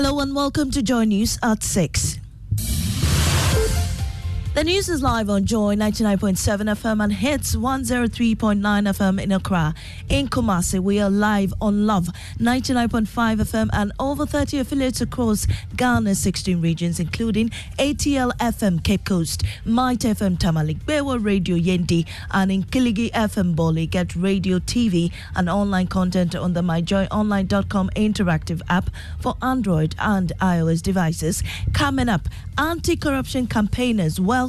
Hello and welcome to Joy News at 6. The news is live on Joy 99.7 FM and hits 103.9 FM in Accra. In Kumasi, we are live on Love 99.5 FM and over 30 affiliates across Ghana's 16 regions, including ATL FM Cape Coast, Might FM Tamalik, Bewa Radio Yendi, and in Kiligi FM Boli. Get radio, TV, and online content on the myjoyonline.com interactive app for Android and iOS devices. Coming up, anti-corruption campaigners welcome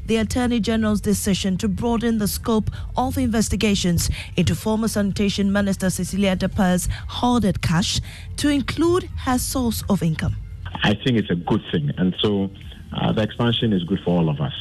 the Attorney General's decision to broaden the scope of investigations into former Sanitation Minister Cecilia Dapaah's hoarded cash to include her source of income. I think it's a good thing, and so the expansion is good for all of us.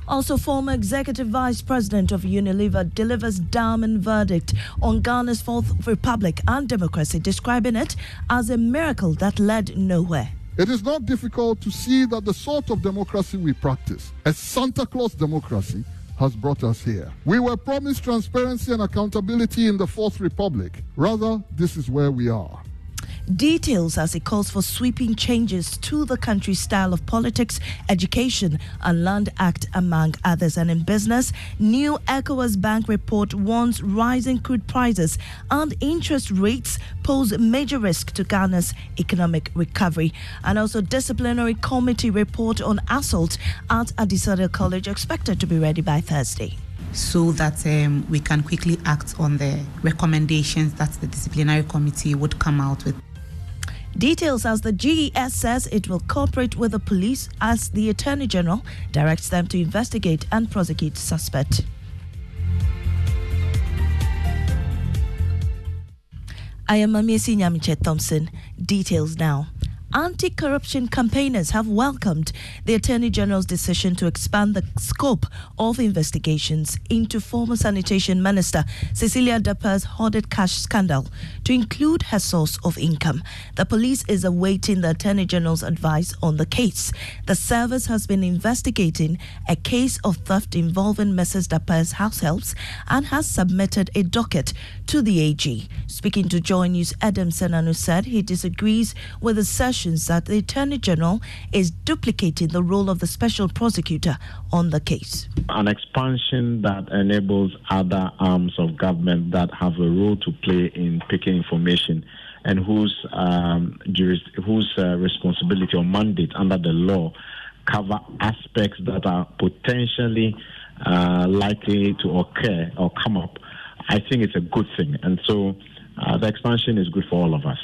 Also, former Executive Vice President of Unilever delivers damning verdict on Ghana's Fourth Republic and democracy, describing it as a miracle that led nowhere. It is not difficult to see that the sort of democracy we practice, a Santa Claus democracy, has brought us here. We were promised transparency and accountability in the Fourth Republic. Rather, this is where we are. Details as it calls for sweeping changes to the country's style of politics, education, and Land Act, among others. And in business, new ECOWAS Bank report warns rising crude prices and interest rates pose major risk to Ghana's economic recovery. And also, disciplinary committee report on assault at Adisada College expected to be ready by Thursday, so that we can quickly act on the recommendations that the disciplinary committee would come out with. Details as the GES says it will cooperate with the police as the Attorney General directs them to investigate and prosecute suspect. I am Amiesi Nyamiche Thompson. Details now. Anti-corruption campaigners have welcomed the Attorney General's decision to expand the scope of investigations into former Sanitation Minister Cecilia Dapaah's hoarded cash scandal to include her source of income. The police is awaiting the Attorney General's advice on the case. The service has been investigating a case of theft involving Mrs. Dapaah's house helps and has submitted a docket to the AG. Speaking to Joy News, Adam Senanu said he disagrees with the assertions that the Attorney General is duplicating the role of the special prosecutor on the case. An expansion that enables other arms of government that have a role to play in picking information and whose responsibility or mandate under the law cover aspects that are potentially likely to occur or come up, I think it's a good thing. And so the expansion is good for all of us.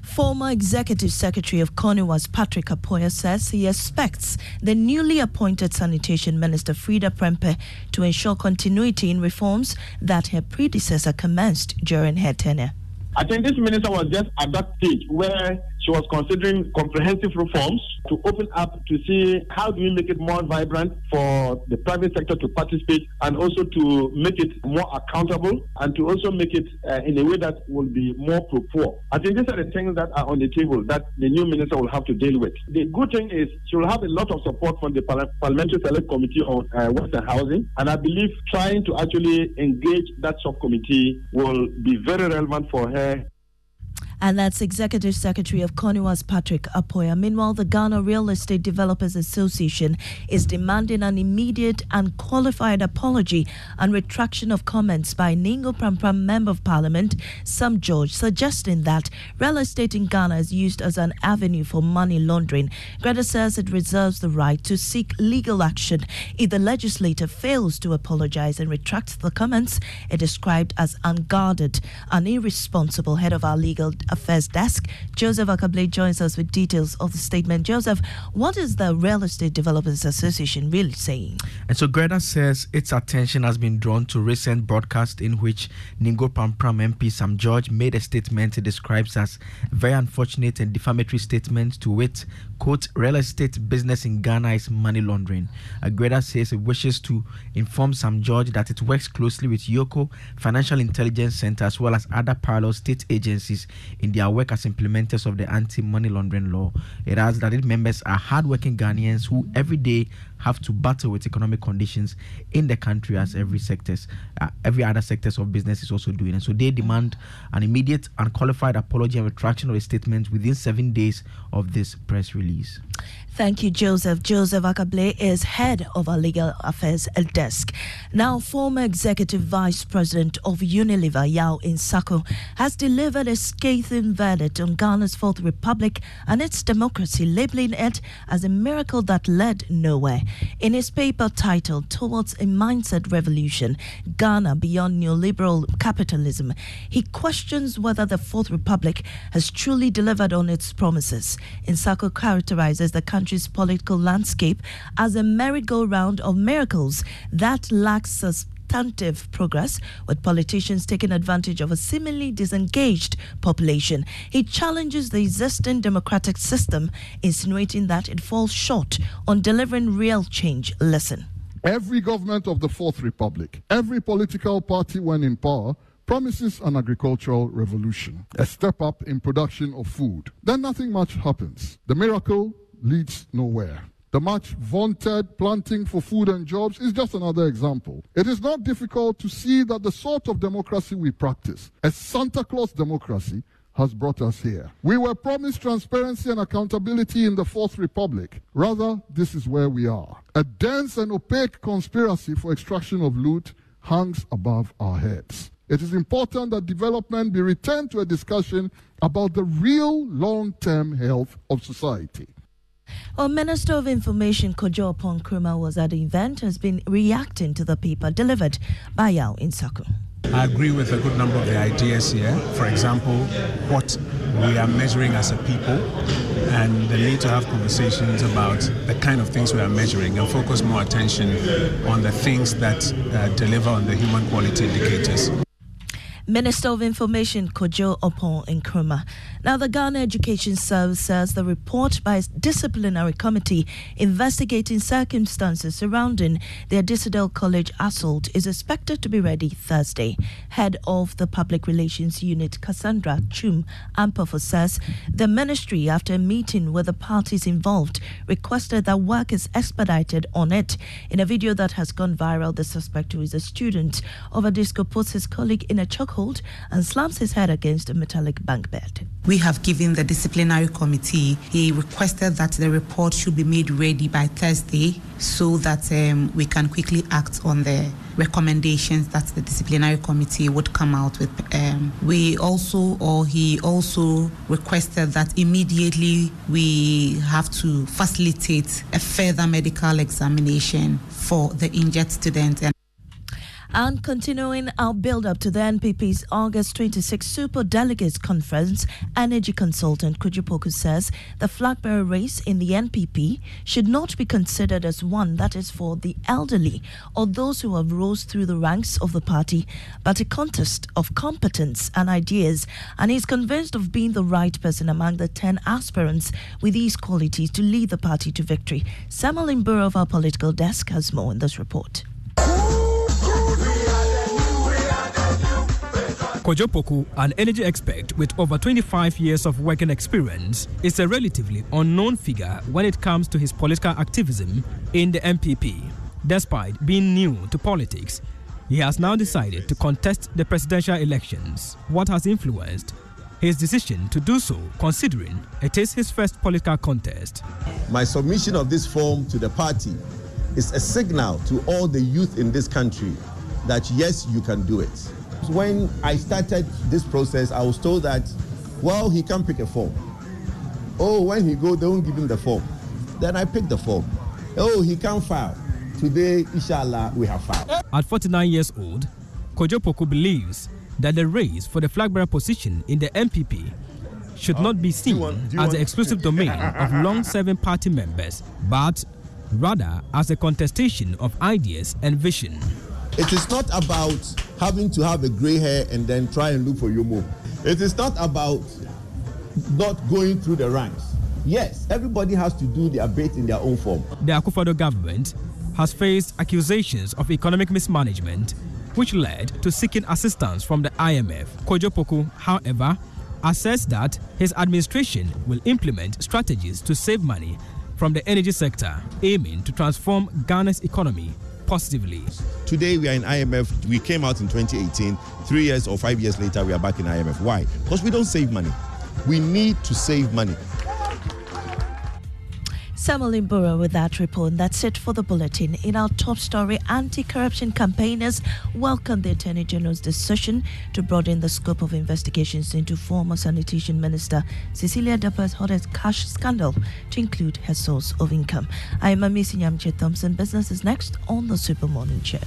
Former Executive Secretary of CONIWA's Patrick Apoya says he expects the newly appointed Sanitation Minister Frida Prempeh to ensure continuity in reforms that her predecessor commenced during her tenure. I think this minister was just at that stage where she was considering comprehensive reforms to open up to see how do we make it more vibrant for the private sector to participate, and also to make it more accountable, and to also make it in a way that will be more pro-poor. I think these are the things that are on the table that the new minister will have to deal with. The good thing is she will have a lot of support from the Parliamentary Select Committee on Western Housing, and I believe trying to actually engage that subcommittee will be very relevant for her. And that's Executive Secretary of CONIWA's Patrick Apoya. Meanwhile, the Ghana Real Estate Developers Association is demanding an immediate and qualified apology and retraction of comments by Ningo Prampram Member of Parliament Sam George, suggesting that real estate in Ghana is used as an avenue for money laundering. Greta says it reserves the right to seek legal action if the legislator fails to apologize and retract the comments it described as unguarded and irresponsible. Head of our Legal Affairs Desk, Joseph Akable, joins us with details of the statement. Joseph, what is the Real Estate Developers Association really saying? And so Greta says its attention has been drawn to recent broadcast in which Ningo Prampram MP Sam George made a statement it describes as very unfortunate and defamatory statement to wit, quote, real estate business in Ghana is money laundering. Greta says it wishes to inform Sam George that it works closely with Yoko Financial Intelligence Center as well as other parallel state agencies in their work as implementers of the anti-money laundering law. It adds that its members are hardworking Ghanaians who every day have to battle with economic conditions in the country as every other sectors of business is also doing. And so they demand an immediate unqualified apology and retraction of the statement within 7 days of this press release. Thank you, Joseph. Joseph Akable is head of our legal affairs desk. Now, former executive vice president of Unilever, Yao Insako, has delivered a scathing verdict on Ghana's Fourth Republic and its democracy, labeling it as a miracle that led nowhere. In his paper titled Towards a Mindset Revolution, Ghana Beyond Neoliberal Capitalism, he questions whether the Fourth Republic has truly delivered on its promises. Insako characterizes the country's political landscape as a merry-go-round of miracles that lacks substantive progress, with politicians taking advantage of a seemingly disengaged population. He challenges the existing democratic system, insinuating that it falls short on delivering real change. Listen. Every government of the Fourth Republic, every political party when in power, promises an agricultural revolution, a step up in production of food. Then nothing much happens. The miracle leads nowhere. The much vaunted planting for food and jobs is just another example. It is not difficult to see that the sort of democracy we practice, a Santa Claus democracy, has brought us here. We were promised transparency and accountability in the Fourth Republic. Rather, this is where we are. A dense and opaque conspiracy for extraction of loot hangs above our heads. It is important that development be returned to a discussion about the real long-term health of society. Well, Minister of Information Kojo Nkrumah was at the event, has been reacting to the paper delivered by Yao Insako. I agree with a good number of the ideas here. For example, what we are measuring as a people and the need to have conversations about the kind of things we are measuring and focus more attention on the things that deliver on the human quality indicators. Minister of Information Kojo Nkrumah. Now, the Ghana Education Service says the report by its disciplinary committee investigating circumstances surrounding the Adisadel College assault is expected to be ready Thursday. Head of the Public Relations Unit, Cassandra Chum Ampofo, says the ministry, after a meeting with the parties involved, requested that work is expedited on it. In a video that has gone viral, the suspect, who is a student of Adisco, puts his colleague in a chokehold and slams his head against a metallic bank bed. We have given the disciplinary committee, he requested that the report should be made ready by Thursday so that we can quickly act on the recommendations that the disciplinary committee would come out with. He also requested that immediately we have to facilitate a further medical examination for the injured student. And continuing our build-up to the NPP's August 26 Super Delegates Conference, energy consultant Kujupoku says the flag-bearer race in the NPP should not be considered as one that is for the elderly or those who have rose through the ranks of the party, but a contest of competence and ideas, and he's convinced of being the right person among the 10 aspirants with these qualities to lead the party to victory. Samuel Imburu of our political desk has more in this report. Kojo Poku, an energy expert with over 25 years of working experience, is a relatively unknown figure when it comes to his political activism in the MPP. Despite being new to politics, he has now decided to contest the presidential elections. What has influenced his decision to do so, considering it is his first political contest? My submission of this form to the party is a signal to all the youth in this country that yes, you can do it. When I started this process, I was told that, well, he can't pick a form. Oh, when he go, they won't give him the form. Then I picked the form. Oh, he can't file. Today, inshallah, we have filed. At 49 years old, Kojo Poku believes that the race for the flag-bearer position in the MPP should not be seen as the exclusive domain of long-serving party members, but rather as a contestation of ideas and vision. It is not about having to have a gray hair and then try and look for your move. It is not about not going through the ranks. Yes, everybody has to do their bit in their own form. The Akufo-Addo government has faced accusations of economic mismanagement, which led to seeking assistance from the IMF. Kojo Poku, however, assessed that his administration will implement strategies to save money from the energy sector, aiming to transform Ghana's economy positively. Today we are in IMF. We came out in 2018. 3 years or 5 years later, we are back in IMF. Why? Because we don't save money. We need to save money. Samuel Imbura with that report. That's it for the bulletin. In our top story, anti-corruption campaigners welcome the Attorney General's decision to broaden the scope of investigations into former Sanitation Minister Cecilia Dapaah's hottest cash scandal to include her source of income. I am Amisi Nyamche Thompson. Business is next on the Super Morning Show.